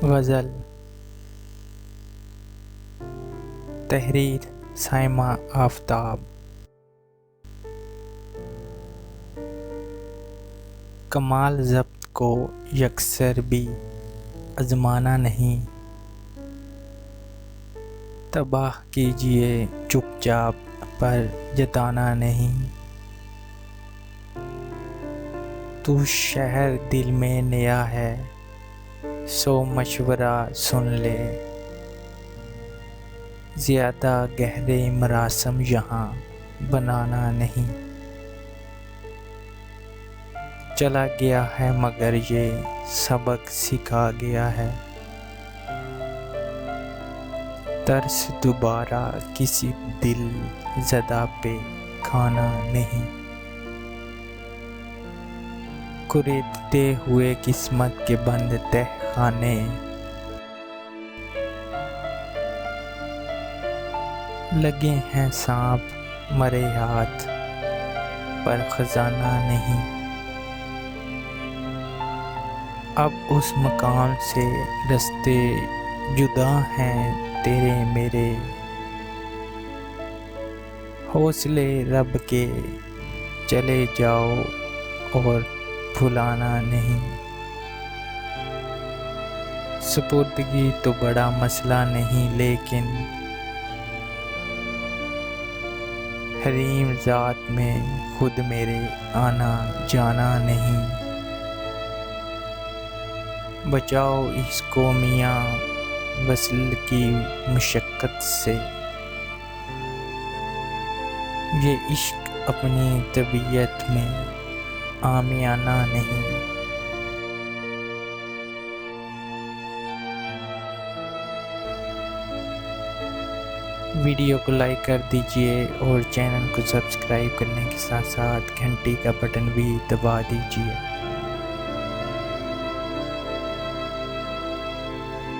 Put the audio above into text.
غزل تحریر سائمہ آفتاب۔ کمال ضبط کو یکسر بھی آزمانا نہیں، تباہ کیجئے چپ چاپ پر جتانا نہیں۔ تو شہر دل میں نیا ہے سو مشورہ سن لے، زیادہ گہرے مراسم یہاں بنانا نہیں۔ چلا گیا ہے مگر یہ سبق سکھا گیا ہے، ترس دوبارہ کسی دل زدہ پہ کھانا نہیں۔ کریدتے ہوئے قسمت کے بند تہ خانے، لگے ہیں سانپ مرے ہاتھ پر خزانہ نہیں۔ اب اس مقام سے رستے جدا ہیں تیرے میرے، حوصلے رب کے چلے جاؤ اور بھلانا نہیں۔ سپردگی تو بڑا مسئلہ نہیں، لیکن حریم ذات میں خود میرے آنا جانا نہیں۔ بچاؤ اس کو میاں وصل کی مشقت سے، یہ عشق اپنی طبیعت میں عامیانہ نہیں۔ ویڈیو کو لائک کر دیجئے اور چینل کو سبسکرائب کرنے کے ساتھ ساتھ گھنٹی کا بٹن بھی دبا دیجئے۔